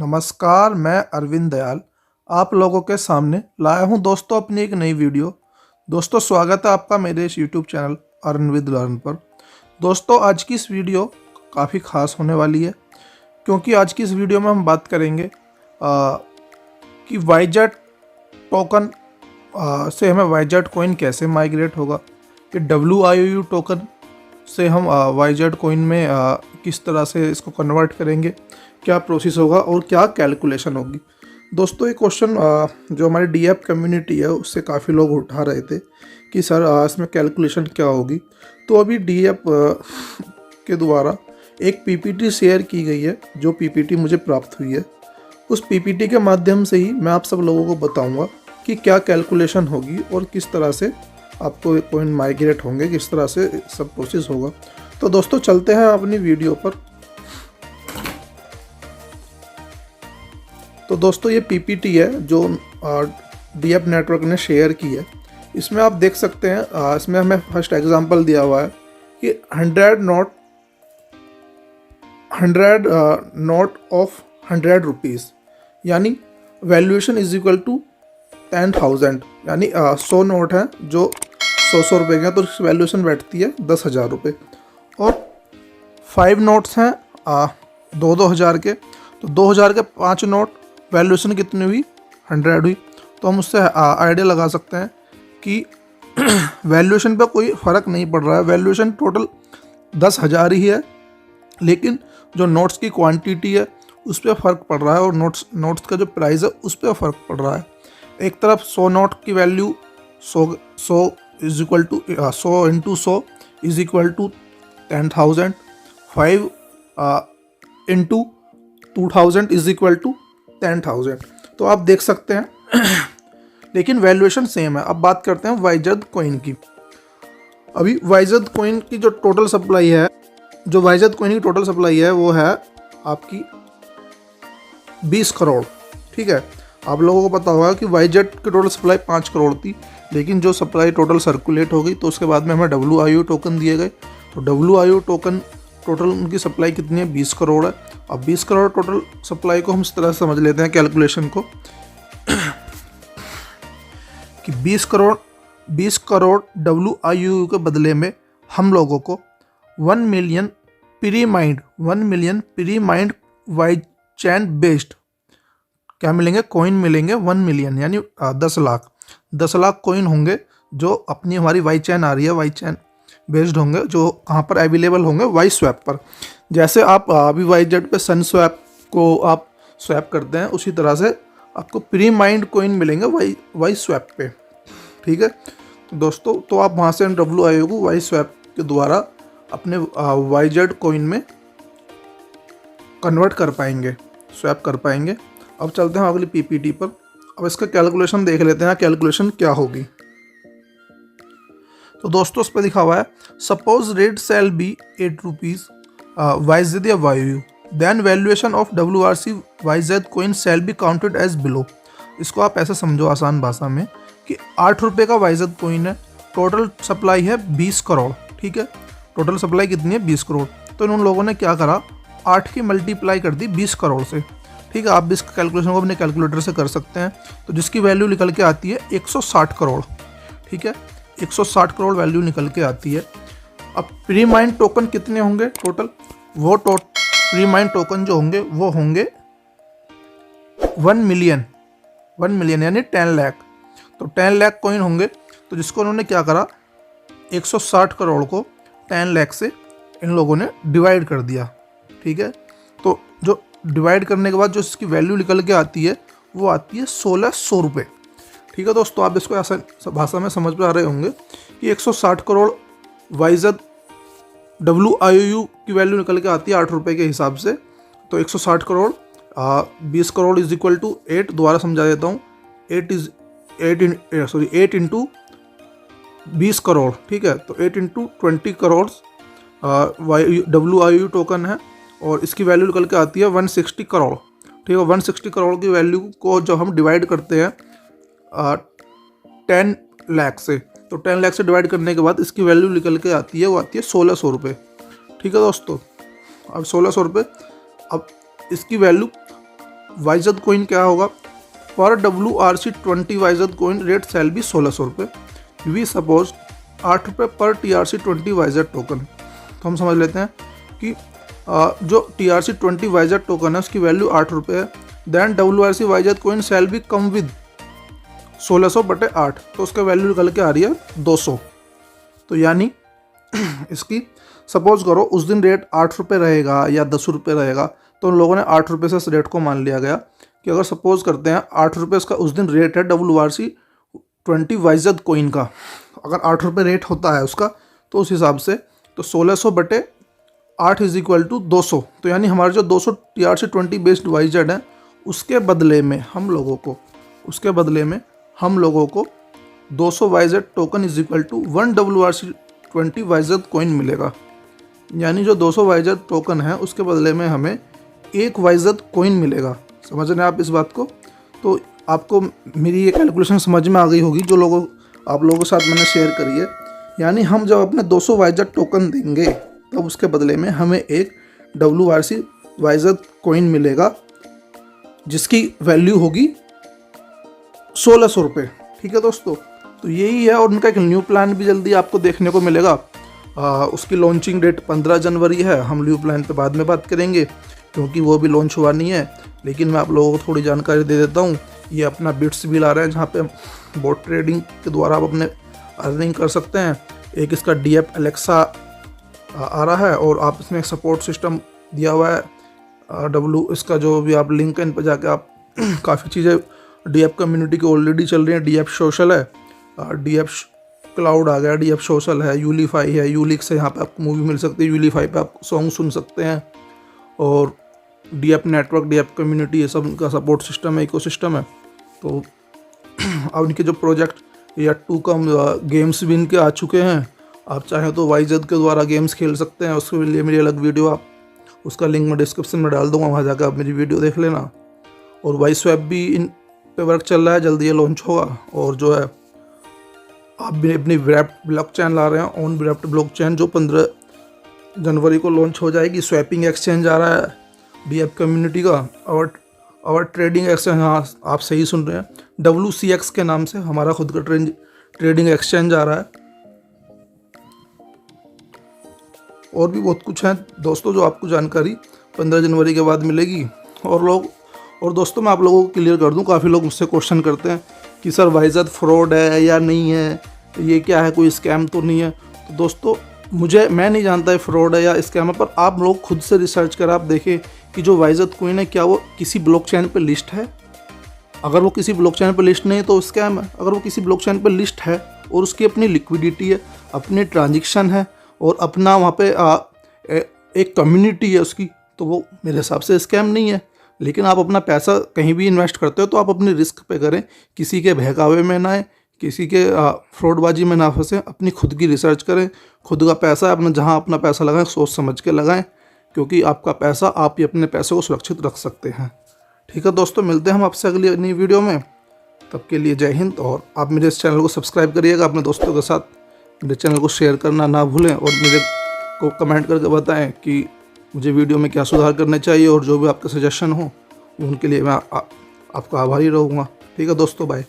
नमस्कार, मैं अरविंद दयाल आप लोगों के सामने लाया हूं दोस्तों अपनी एक नई वीडियो। दोस्तों स्वागत है आपका मेरे इस YouTube channel earn with learn पर। दोस्तों आज की इस वीडियो काफ़ी ख़ास होने वाली है, क्योंकि आज की इस वीडियो में हम बात करेंगे कि वाईजेट टोकन से हमें वाईजेट कॉइन कैसे माइग्रेट होगा, कि WIOU टोकन से हम वाईजेट कॉइन में किस तरह से इसको कन्वर्ट करेंगे, क्या प्रोसेस होगा और क्या कैलकुलेशन होगी। दोस्तों ये क्वेश्चन जो हमारी DApp कम्युनिटी है उससे काफ़ी लोग उठा रहे थे कि सर इसमें कैलकुलेशन क्या होगी। तो अभी DApp के द्वारा एक PPT शेयर की गई है, जो PPT मुझे प्राप्त हुई है। उस PPT के माध्यम से ही मैं आप सब लोगों को बताऊंगा कि क्या कैलकुलेशन होगी और किस तरह से आपको कॉइन माइग्रेट होंगे, किस तरह से सब प्रोसेस होगा। तो दोस्तों चलते हैं अपनी वीडियो पर। तो दोस्तों ये PPT है जो DApp नेटवर्क ने शेयर की है। इसमें आप देख सकते हैं, इसमें हमें फर्स्ट एग्जांपल दिया हुआ है कि 100 नोट ऑफ 100 रुपीज़, यानी वैल्यूएशन इज इक्वल टू 10,000, यानी 100 नोट हैं जो 100 रुपये के हैं, तो इसकी वैल्यूएशन बैठती है 10,000 रुपये। और 5 नोट्स हैं 2,000 के, तो 2,000 के 5 नोट, वैल्यूएशन कितनी हुई 100 हुई। तो हम उससे आइडिया लगा सकते हैं कि वैल्यूएशन पे कोई फ़र्क नहीं पड़ रहा है, वैल्यूएशन टोटल 10,000 ही है, लेकिन जो नोट्स की क्वांटिटी है उस पर फ़र्क पड़ रहा है और नोट्स का जो प्राइस है उस पर फ़र्क पड़ रहा है। एक तरफ 100 नोट की value 100 is equal to 100 into 100 is equal to 10,000, 5 into 2,000 is equal to 10,000। तो आप देख सकते हैं लेकिन वैल्यूएशन सेम है। अब बात करते हैं वाईजेट कॉइन की। अभी वाईजेट कॉइन की जो टोटल सप्लाई है, वो है आपकी 20 करोड़। ठीक है, आप लोगों को पता होगा कि वाईजेट की टोटल सप्लाई 5 करोड़ थी, लेकिन जो सप्लाई टोटल सर्कुलेट हो गई तो उसके बाद में हमें WIOU टोकन दिए गए। तो WIOU टोकन टोटल उनकी सप्लाई कितनी है, 20 करोड़ है। अब 20 करोड़ टोटल सप्लाई को हम इस तरह से समझ लेते हैं कैलकुलेशन को कि 20 करोड़ WIOU के बदले में हम लोगों को 1 मिलियन प्री माइंड वाई चैन बेस्ड क्या मिलेंगे, कॉइन मिलेंगे 1 मिलियन, यानी 10 लाख कॉइन होंगे जो अपनी हमारी वाई चैन आ रही है, वाई चैन बेस्ड होंगे, जो कहाँ पर अवेलेबल होंगे, वाई स्वैप पर। जैसे आप अभी वाईजेट पे सन स्वैप को आप स्वैप करते हैं, उसी तरह से आपको प्री माइंड कॉइन मिलेंगे वाई स्वैप पे। ठीक है दोस्तों, तो आप वहाँ से WIOU को वाई स्वैप के द्वारा अपने वाईजेट कॉइन में कन्वर्ट कर पाएंगे, स्वैप कर पाएंगे। अब चलते हैं अगली PPT पर। अब इसका कैलकुलेशन देख लेते हैं, कैलकुलेशन क्या होगी। तो दोस्तों उस पर लिखा हुआ है, suppose rate sale be 8 rupees Y Z या Y U, then valuation of WRC Y Z coin sale be counted as below. इसको आप ऐसे समझो आसान भाषा में कि 8 रुपये का वाईजेट कॉइन है, टोटल सप्लाई है 20 करोड़। ठीक है, टोटल सप्लाई कितनी है 20 करोड़। तो इन लोगों ने क्या करा, 8 की मल्टीप्लाई कर दी 20 करोड़ से। ठीक है, आप भी इस कैलकुलेशन को अपने कैलकुलेटर से कर सकते हैं। तो जिसकी वैल्यू निकल के आती है 160 करोड़। ठीक है, 160 करोड़ वैल्यू निकल के आती है। अब प्री माइंड टोकन कितने होंगे टोटल, वो प्री माइंड टोकन जो होंगे वो होंगे 1 मिलियन यानी 10 लाख। तो 10 लाख कॉइन होंगे, तो जिसको उन्होंने क्या करा, 160 करोड़ को 10 लाख से इन लोगों ने डिवाइड कर दिया। ठीक है, तो जो डिवाइड करने के बाद जो इसकी वैल्यू निकल के आती है वो आती है 1,600 रुपये। ठीक है दोस्तों, आप इसको आसान भाषा में समझ में आ रहे होंगे कि 160 करोड़ वाईजेट WIOU की वैल्यू निकल के आती है 8 रुपये के हिसाब से। तो 160 crore 20 crore is equal to 8, दोबारा समझा देता हूँ, 8 इंटू 20 करोड़। ठीक है, तो 8 इंटू 20 करोड़ WIOU टोकन है, और इसकी वैल्यू निकल के आती है 160 करोड़। ठीक है, 160 करोड़ की वैल्यू को जब हम डिवाइड करते हैं 10 लाख से, तो 10 लाख से डिवाइड करने के बाद इसकी वैल्यू निकल के आती है, वो आती है 1,600 रुपये। ठीक है दोस्तों, अब 1,600 रुपये, अब इसकी वैल्यू YZ कोइन क्या होगा, पर WRC20 YZ coin rate sale be 1600 रुपये। वी सपोज 8 रुपये पर TRC20 YZ टोकन। तो हम समझ लेते हैं कि जो TRC20 YZ टोकन है उसकी वैल्यू 8 रुपये है। Then WRC YZ coin sale be come with 1600/8, तो उसका वैल्यू निकल के आ रही है 200। तो यानी इसकी सपोज करो उस दिन रेट 8 रुपये रहेगा या 10 रुपये रहेगा, तो उन लोगों ने 8 रुपये से इस रेट को मान लिया गया कि अगर सपोज करते हैं 8 रुपये इसका उस दिन रेट है WRC20 YZ कोइन का, अगर 8 रुपये रेट होता है उसका, तो उस हिसाब से तो 1600/8 इज इक्वल टू 200। तो यानी हमारे जो 200 TRC20 बेस्ड YZ है उसके बदले में हम लोगों को 200 YZ token is equal to 1 WRC20 YZ coin मिलेगा। यानी जो 200 YZ टोकन है उसके बदले में हमें 1 YZ कोइन मिलेगा। समझ रहे हैं आप इस बात को? तो आपको मेरी ये कैलकुलेशन समझ में आ गई होगी जो आप लोगों के साथ मैंने शेयर करी है। यानी हम जब अपने 200 YZ टोकन देंगे तब उसके बदले में हमें एक WRC YZ कोइन मिलेगा जिसकी वैल्यू होगी 1600 रुपये। ठीक है दोस्तों, तो यही है। और उनका एक न्यू प्लान भी जल्दी आपको देखने को मिलेगा। उसकी लॉन्चिंग डेट 15 जनवरी है। हम न्यू प्लान पे बाद में बात करेंगे क्योंकि वो भी लॉन्च हुआ नहीं है, लेकिन मैं आप लोगों को थोड़ी जानकारी दे देता हूँ। ये अपना बिट्स भी ला रहे हैं जहाँ पे बोट ट्रेडिंग के द्वारा आप अपने अर्निंग कर सकते हैं। एक इसका DF एलेक्सा आ रहा है और आप इसमें एक सपोर्ट सिस्टम दिया हुआ है। इसका जो भी आप लिंक है इन पर जाके आप काफ़ी चीज़ें DF कम्युनिटी की ऑलरेडी चल रही हैं। DF सोशल है, DF क्लाउड आ गया, DF सोशल है, यूलीफाई है, यूलिक से यहाँ पे आपको मूवी मिल सकती है, यूलीफाई पे आप सॉन्ग सुन सकते हैं, और DF नेटवर्क, DF कम्युनिटी, ये सब उनका सपोर्ट सिस्टम है, इकोसिस्टम है। तो अब इनके जो प्रोजेक्ट या 2 कम गेम्स भी इनके आ चुके हैं। आप चाहें तो YZ के द्वारा गेम्स खेल सकते हैं। उसके लिए मेरी अलग वीडियो, आप उसका लिंक मैं डिस्क्रिप्शन में डाल दूँगा, वहाँ जाकर आप मेरी वीडियो देख लेना। और YSwap भी इन पे वर्क चल रहा है, जल्दी ये लॉन्च होगा। और जो है आप भी अपनी wrapped ब्लॉकचेन ला रहे हैं, ऑन wrapped ब्लॉकचेन, जो 15 जनवरी को लॉन्च हो जाएगी। स्वैपिंग एक्सचेंज आ रहा है DF कम्युनिटी का, और ट्रेडिंग एक्सचेंज, हाँ आप सही सुन रहे हैं, WCX के नाम से हमारा खुद का ट्रेडिंग एक्सचेंज आ रहा है। और भी बहुत कुछ है दोस्तों जो आपको जानकारी 15 जनवरी के बाद मिलेगी। और दोस्तों मैं आप लोगों को क्लियर कर दूं, काफ़ी लोग मुझसे क्वेश्चन करते हैं कि सर YZ फ्रॉड है या नहीं है, ये क्या है, कोई स्कैम तो नहीं है। तो दोस्तों मैं नहीं जानता है फ्रॉड है या स्कैम है, पर आप लोग खुद से रिसर्च कर आप देखें कि जो YZ कोइन है क्या वो किसी ब्लॉकचेन पे लिस्ट है। अगर वो किसी ब्लॉकचेन पे लिस्ट नहीं है तो स्कैम है। अगर वो किसी ब्लॉकचेन पे लिस्ट है और उसकी अपनी लिक्विडिटी है, अपनी ट्रांजेक्शन है और अपना वहाँ पे एक कम्युनिटी है उसकी, तो वो मेरे हिसाब से स्कैम नहीं है। लेकिन आप अपना पैसा कहीं भी इन्वेस्ट करते हो तो आप अपनी रिस्क पे करें, किसी के बहकावे में ना आए, किसी के फ्रॉडबाजी में ना फंसे, अपनी खुद की रिसर्च करें। खुद का पैसा है, अपना जहाँ अपना पैसा लगाएं सोच समझ के लगाएं, क्योंकि आपका पैसा आप ही अपने पैसे को सुरक्षित रख सकते हैं। ठीक है दोस्तों, मिलते हैं हम आपसे अगली नई वीडियो में। तब के लिए जय हिंद। और आप मेरे इस चैनल को सब्सक्राइब करिएगा, अपने दोस्तों के साथ मेरे चैनल को शेयर करना ना भूलें, और मेरे को कमेंट करके बताएं कि मुझे वीडियो में क्या सुधार करने चाहिए, और जो भी आपके सजेशन हो उनके लिए मैं आपका आभारी रहूँगा। ठीक है दोस्तों, बाय।